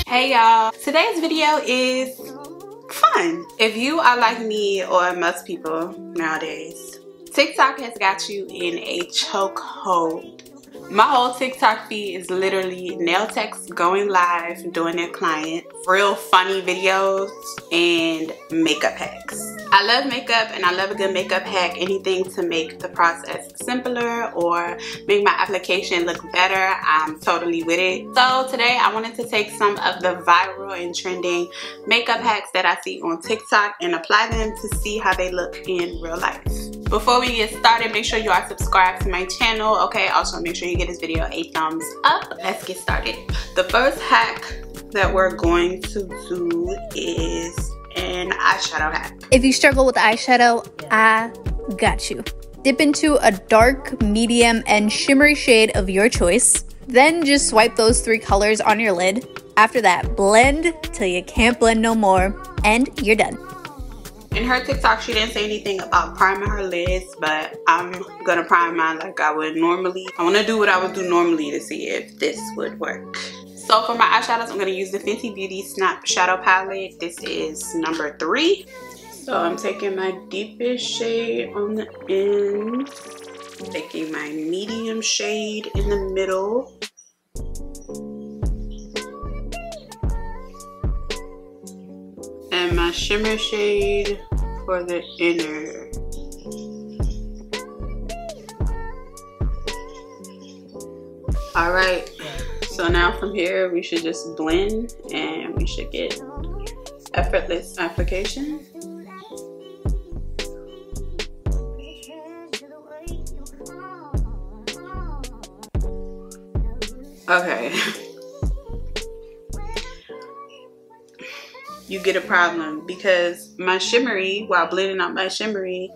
Hey y'all, today's video is fun. If you are like me or most people nowadays, TikTok has got you in a chokehold. My whole TikTok feed is literally nail techs going live, doing their clients, real funny videos, and makeup hacks. I love makeup and I love a good makeup hack. Anything to make the process simpler or make my application look better, I'm totally with it. So today I wanted to take some of the viral and trending makeup hacks that I see on TikTok and apply them to see how they look in real life. Before we get started, make sure you are subscribed to my channel, okay? Also make sure you give this video a thumbs up. Let's get started. The first hack that we're going to do is an eyeshadow hack. If you struggle with eyeshadow, I got you. Dip into a dark, medium, and shimmery shade of your choice. Then just swipe those three colors on your lid. After that, blend till you can't blend no more, and you're done. In her TikTok, she didn't say anything about priming her lids, but I'm gonna prime mine like I would normally. I wanna do what I would do normally to see if this would work. So for my eyeshadows, I'm going to use the Fenty Beauty Snap Shadow Palette. This is number 3. So I'm taking my deepest shade on the end, taking my medium shade in the middle, and my shimmer shade for the inner. Alright. So now from here, we should just blend and we should get effortless application. Okay. You get a problem because my shimmery, while blending out my shimmery,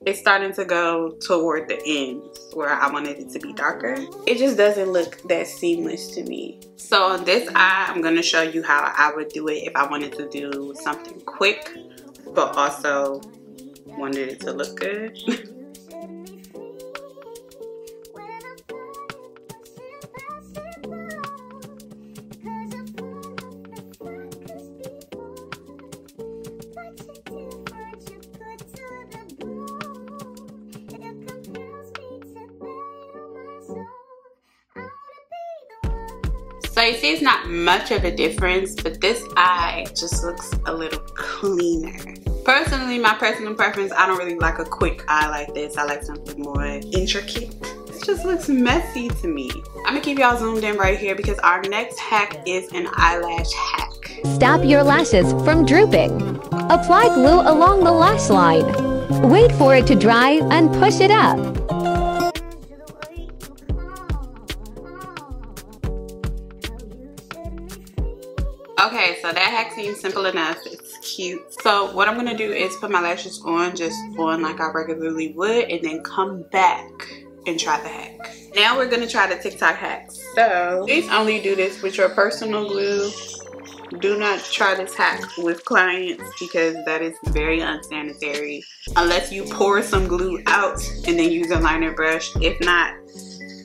it's starting to go toward the end where I wanted it to be darker. It just doesn't look that seamless to me. So on this eye, I'm going to show you how I would do it if I wanted to do something quick, but also wanted it to look good. So you see it's not much of a difference, but this eye just looks a little cleaner. Personally, my personal preference, I don't really like a quick eye like this. I like something more intricate. It just looks messy to me. I'm gonna keep y'all zoomed in right here because our next hack is an eyelash hack. Stop your lashes from drooping. Apply glue along the lash line. Wait for it to dry and push it up. Okay, so that hack seems simple enough. It's cute. So what I'm gonna do is put my lashes on, just on like I regularly would, and then come back and try the hack. Now we're gonna try the TikTok hack. So please only do this with your personal glue. Do not try this hack with clients because that is very unsanitary. Unless you pour some glue out and then use a liner brush. If not,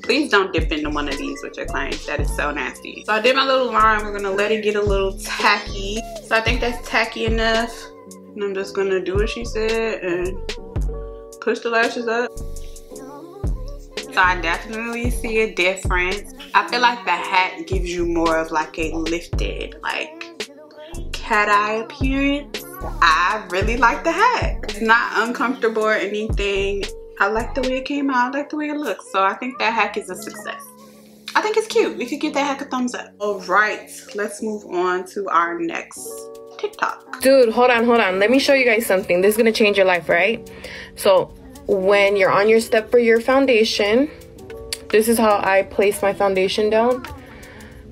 please don't dip into one of these with your clients. That is so nasty. So I did my little line. We're gonna let it get a little tacky. So I think that's tacky enough. And I'm just gonna do what she said and push the lashes up. So I definitely see a difference. I feel like the hat gives you more of like a lifted, like cat eye appearance. I really like the hat. It's not uncomfortable or anything. I like the way it came out. I like the way it looks. So I think that hack is a success. I think it's cute. We could give that hack a thumbs up. All right, let's move on to our next TikTok. Dude, hold on. Let me show you guys something. This is gonna change your life, right? So when you're on your step for your foundation, this is how I place my foundation down.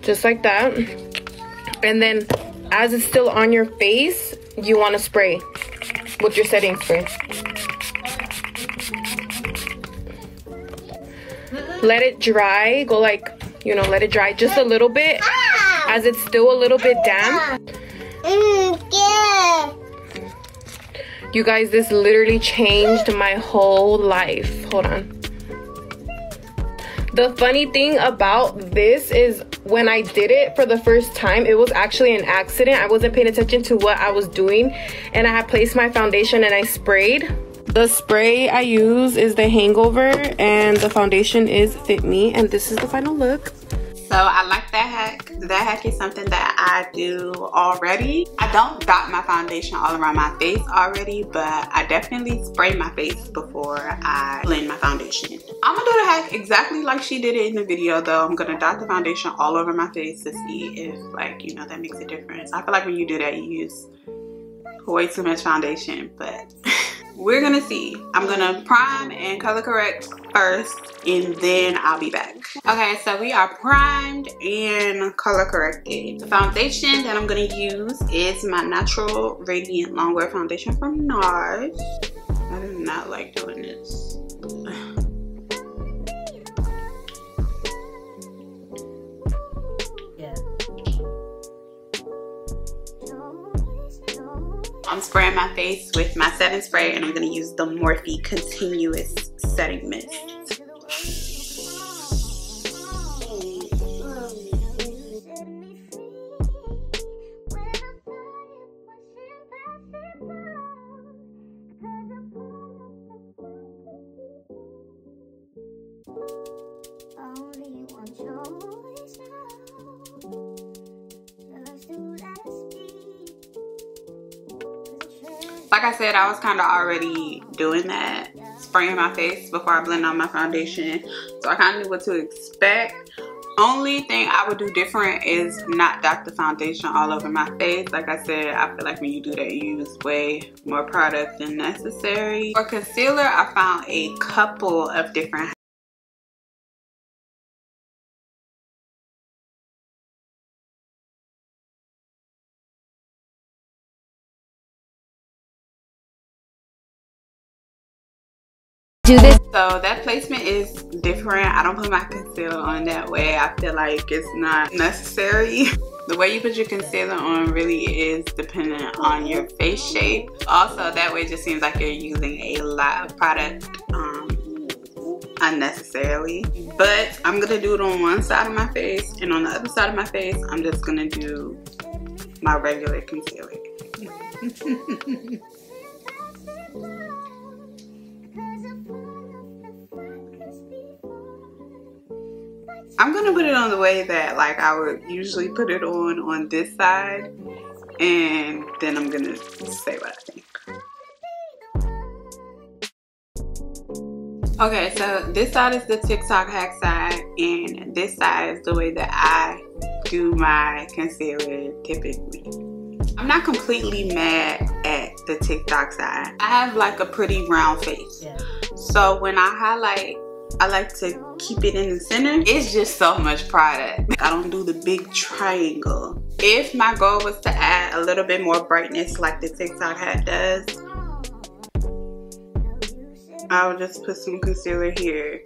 Just like that. And then as it's still on your face, you want to spray with your setting spray. Let it dry. Go like, you know, let it dry just a little bit as it's still a little bit damp. You guys, this literally changed my whole life. Hold on. The funny thing about this is when I did it for the first time, it was actually an accident. I wasn't paying attention to what I was doing, and I had placed my foundation and I sprayed. The spray I use is the Hangover, and the foundation is Fit Me, and this is the final look. So I like that hack. That hack is something that I do already. I don't dot my foundation all around my face already, but I definitely spray my face before I blend my foundation. I'm gonna do the hack exactly like she did it in the video though. I'm gonna dot the foundation all over my face to see if, like, you know, that makes a difference. I feel like when you do that, you use way too much foundation, but we're gonna see. I'm gonna prime and color correct first, and then I'll be back. Okay, so we are primed and color corrected. The foundation that I'm gonna use is my Natural Radiant Longwear foundation from NARS. I do not like doing this. I'm spraying my face with my setting spray, and I'm going to use the Morphe Continuous Setting Mist. Like I said, I was kind of already doing that, spraying my face before I blend on my foundation, so I kind of knew what to expect. Only thing I would do different is not dot the foundation all over my face. Like I said, I feel like when you do that, you use way more product than necessary. For concealer, I found a couple of different So that placement is different. I don't put my concealer on that way. I feel like it's not necessary. The way you put your concealer on really is dependent on your face shape. Also, that way it just seems like you're using a lot of product unnecessarily. But I'm gonna do it on one side of my face, and on the other side of my face, I'm just gonna do my regular concealer. I'm gonna put it on the way that, like, I would usually put it on this side, and then I'm gonna say what I think. Okay, so this side is the TikTok hack side, and this side is the way that I do my concealer typically. I'm not completely mad at the TikTok side. I have like a pretty round face, so when I highlight, I like to keep it in the center. It's just so much product. I don't do the big triangle. If my goal was to add a little bit more brightness like the TikTok hat does, I'll just put some concealer here.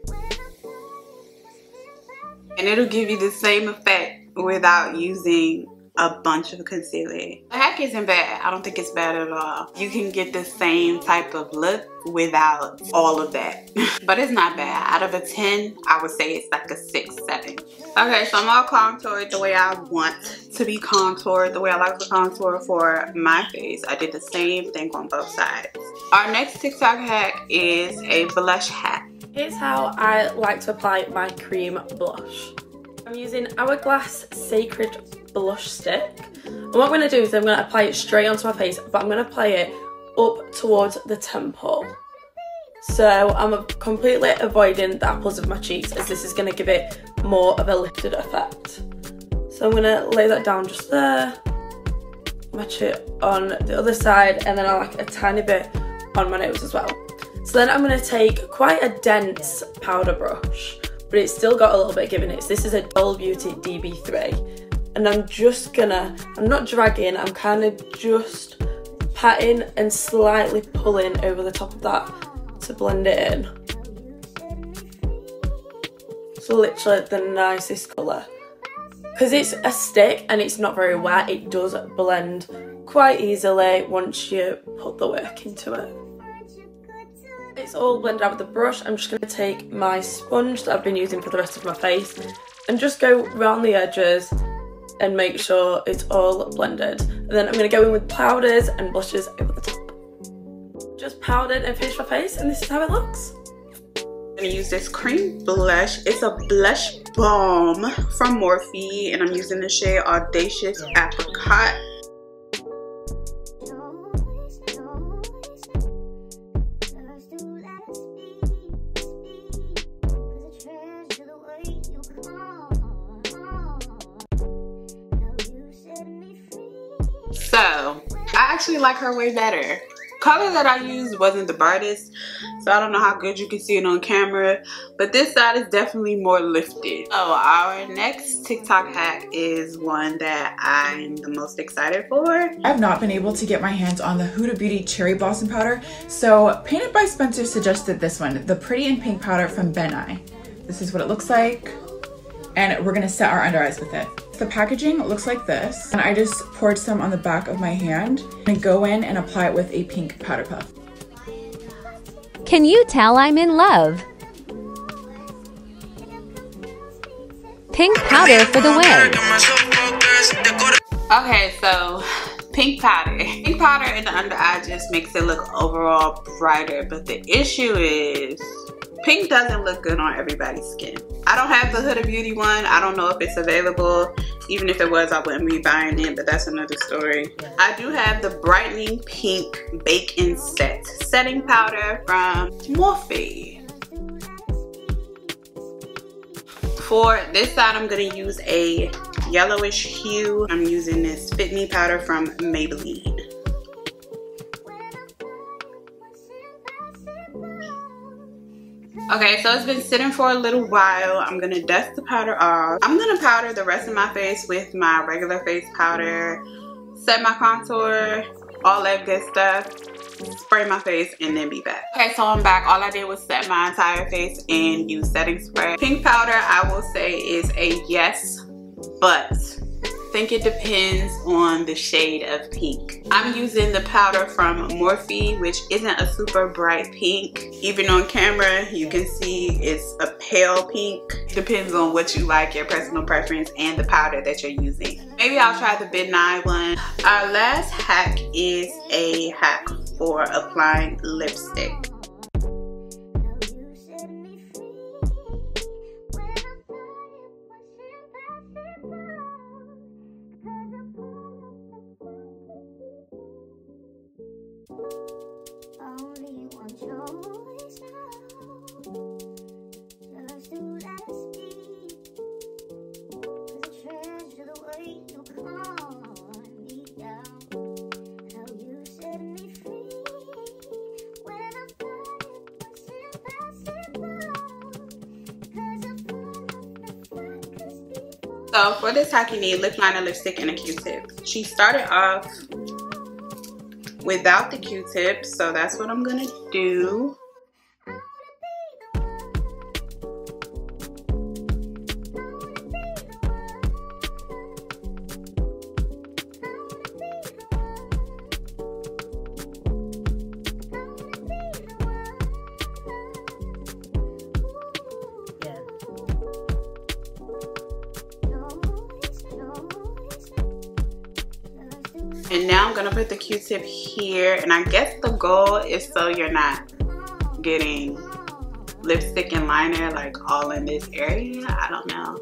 And it'll give you the same effect without using a bunch of concealer. The hack isn't bad. I don't think it's bad at all. You can get the same type of look without all of that. But it's not bad. Out of a 10, I would say it's like a 6, 7. Okay, so I'm all contoured the way I want to be contoured, the way I like to contour for my face. I did the same thing on both sides. Our next TikTok hack is a blush hack. Here's how I like to apply my cream blush. I'm using Hourglass Sacred Blush Stick. And what I'm going to do is I'm going to apply it straight onto my face, but I'm going to apply it up towards the temple. So I'm completely avoiding the apples of my cheeks, as this is going to give it more of a lifted effect. So I'm going to lay that down just there, match it on the other side, and then I like a tiny bit on my nose as well. So then I'm going to take quite a dense powder brush, but it's still got a little bit of give in it. So this is a Dull Beauty DB3. And I'm just gonna, I'm not dragging, I'm kind of just patting and slightly pulling over the top of that to blend it in. So literally the nicest colour. Because it's a stick and it's not very wet, it does blend quite easily once you put the work into it. It's all blended out with the brush. I'm just going to take my sponge that I've been using for the rest of my face and just go around the edges and make sure it's all blended. And then I'm going to go in with powders and blushes over the top. Just powdered and finished my face, and this is how it looks. I'm going to use this cream blush. It's a blush balm from Morphe, and I'm using the shade Audacious Apricot. So, I actually like her way better. Color that I used wasn't the brightest, so I don't know how good you can see it on camera, but this side is definitely more lifted. So our next TikTok hack is one that I'm the most excited for. I've not been able to get my hands on the Huda Beauty Cherry Blossom Powder, so Painted by Spencer suggested this one, the Pretty in Pink Powder from BRIGHTENING. This is what it looks like, and we're gonna set our under eyes with it. The packaging looks like this, and I just poured some on the back of my hand and go in and apply it with a pink powder puff. Can you tell I'm in love? Pink powder for the win. Okay, so pink powder. Pink powder in the under eye just makes it look overall brighter, but the issue is pink doesn't look good on everybody's skin. I don't have the Huda Beauty one. I don't know if it's available. Even if it was, I wouldn't be buying it, but that's another story. I do have the Brightening Pink Bake-In Set setting powder from Morphe. For this side, I'm gonna use a yellowish hue. I'm using this Fit Me powder from Maybelline. Okay, so it's been sitting for a little while. I'm gonna dust the powder off. I'm gonna powder the rest of my face with my regular face powder, set my contour, all that good stuff, spray my face, and then be back. Okay, so I'm back. All I did was set my entire face and use setting spray. Pink powder, I will say, is a yes, but I think it depends on the shade of pink. I'm using the powder from Morphe, which isn't a super bright pink. Even on camera, you can see it's a pale pink. Depends on what you like, your personal preference, and the powder that you're using. Maybe I'll try the midnight one. Our last hack is a hack for applying lipstick. So for this hack, you need lip liner, lipstick, and a Q-tip. She started off without the Q-tip, so that's what I'm gonna do. And now I'm gonna put the Q-tip here, and I guess the goal is so you're not getting lipstick and liner like all in this area. I don't know.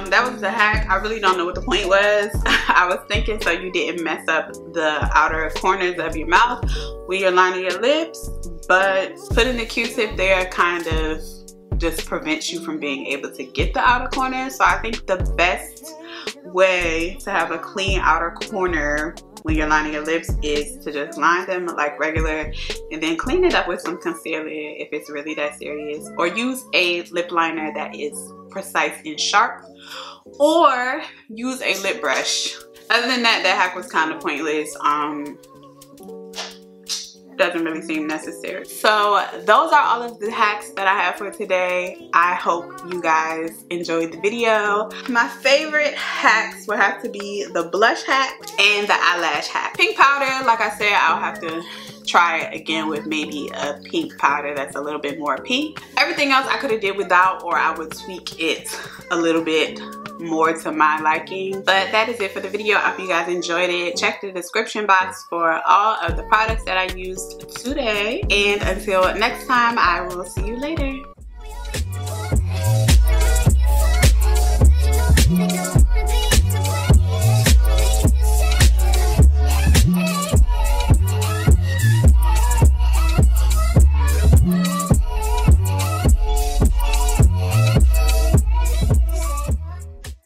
That was the hack. I really don't know what the point was. I was thinking so you didn't mess up the outer corners of your mouth when you're lining your lips, but putting the Q-tip there kind of just prevents you from being able to get the outer corner. So I think the best way to have a clean outer corner when you're lining your lips is to just line them like regular and then clean it up with some concealer if it's really that serious, or use a lip liner that is precise and sharp, or use a lip brush. Other than that, that hack was kind of pointless. Doesn't really seem necessary. So those are all of the hacks that I have for today. I hope you guys enjoyed the video. My favorite hacks would have to be the blush hack and the eyelash hack. Pink powder, like I said, I'll have to try it again with maybe a pink powder that's a little bit more pink. Everything else I could have did without, or I would tweak it a little bit more to my liking. But that is it for the video. I hope you guys enjoyed it. Check the description box for all of the products that I used today, and until next time, I will see you later.